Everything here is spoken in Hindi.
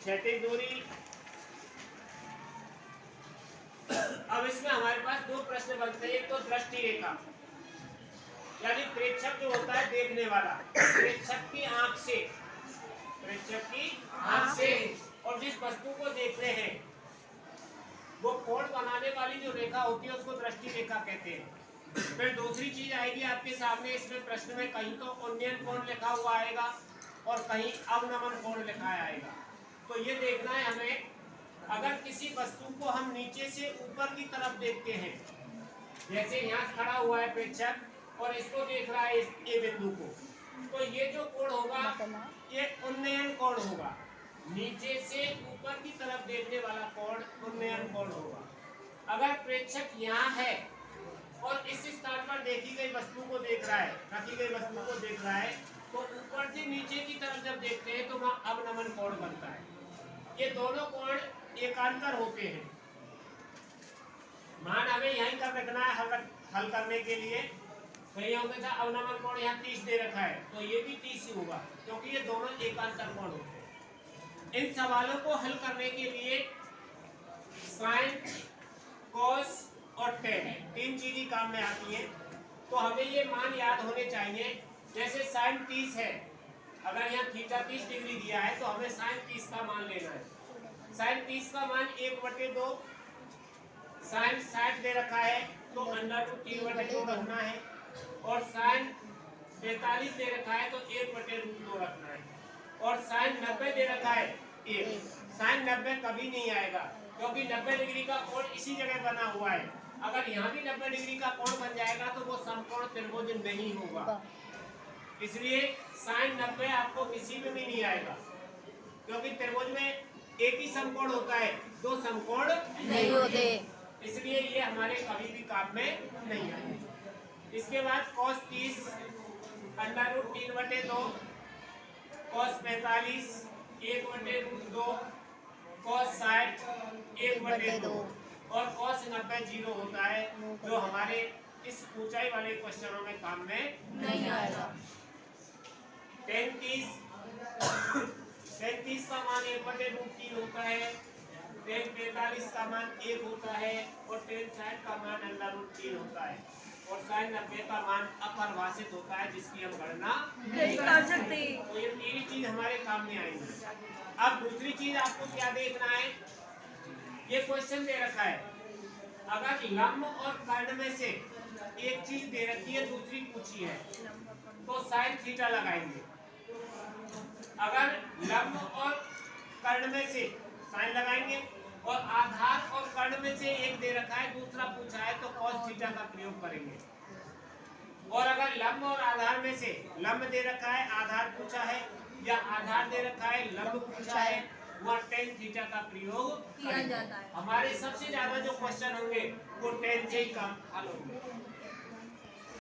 क्षैतिज दूरी। अब इसमें हमारे पास दो प्रश्न बनते हैं। एक तो दृष्टि रेखा, यानी प्रेक्षक जो होता है देखने वाला, प्रेक्षक की आंख से, प्रेक्षक की आंख से और जिस वस्तु को देख रहे हैं वो कोण बनाने वाली जो रेखा होती है उसको दृष्टि रेखा कहते हैं। फिर दूसरी चीज आएगी आपके सामने इसमें प्रश्न में, कहीं तो उन्नयन कोण लिखा हुआ आएगा और कहीं अवनमन कोण लिखा आएगा। तो ये देखना है हमें, अगर किसी वस्तु को हम नीचे से ऊपर की तरफ देखते हैं, जैसे यहाँ खड़ा हुआ है प्रेक्षक और इसको देख रहा है ए बिंदु को, तो ये जो कोण होगा ये उन्नयन कोण होगा। नीचे से ऊपर की तरफ देखने वाला कोण उन्नयन कोण होगा। अगर प्रेक्षक यहाँ है और इस स्थान पर देखी गई वस्तु को देख रहा है, रखी गई वस्तु को देख रहा है, तो ऊपर से नीचे की तरफ जब देखते हैं तो वहाँ अवनमन कोण बनता है। ये दोनों कोण एकांतर होते हैं। मान हमें यहीं कर रखना है हल करने के लिए, तो ये होगा अवनमन कोण यहाँ 30 दे रखा है, तो ये भी 30 ही होगा क्योंकि ये दोनों एकांतर कोण होते हैं। इन सवालों को हल करने के लिए साइन, कॉस और टेन तीन चीज ही काम में आती है। तो हमें ये मान याद होने चाहिए। जैसे साइन 30 है, अगर यहाँ थीटा 30 डिग्री दिया है तो हमें साइन 30 का मान लेना है। साइन 30 का मान 1/2, साइन 60 दे रखा है तो √3/2 रखना है, और साइन 45 दे रखा है तो 1/√2 रखना है, और साइन 90 दे रखा है 1। साइन 90 कभी नहीं आएगा क्योंकि 90 डिग्री का कोण इसी जगह बना हुआ है। अगर यहाँ भी 90 डिग्री का कोण बन जाएगा तो वो समकोण त्रिभुज नहीं होगा, इसलिए साइन 90 आपको किसी में भी नहीं आएगा क्योंकि त्रिभुज में एक ही समकोण होता है, दो समकोण नहीं होते, इसलिए ये हमारे कभी भी काम में नहीं आएगा। इसके बाद cos 30 √3/2, cos 45 1/√2, cos 60 1/2 और cos 90 0 होता है, जो हमारे इस ऊंचाई वाले क्वेश्चनों में काम में नहीं आएगा। tan 30 का मान 1/√3 होता है, tan 45 का मान 1 होता है और tan 60 का मान √3 होता है, और sin 90 का मान अपरिभाषित होता है जिसकी हम गणना नहीं कर सकते। तो ये तीन चीज हमारे काम में आएंगी। अब दूसरी चीज आपको क्या देखना है, ये क्वेश्चन दे रखा है, अगर लंब और कर्ण में से एक चीज दे रखी है दूसरी पूछी है तो साइन थीटा लगाएंगे। अगर लंब और कर्ण में से साइन लगाएंगे, और आधार और कर्ण में से एक दे रखा है दूसरा पूछा है तो cos थीटा का प्रयोग करेंगे। और अगर लंब और आधार में से लंब दे रखा है आधार पूछा है, या आधार दे रखा है लंब पूछा है, वह tan थीटा का प्रयोग किया जाता है। हमारे सबसे ज्यादा जो क्वेश्चन होंगे वो tan से ही काम हल होंगे।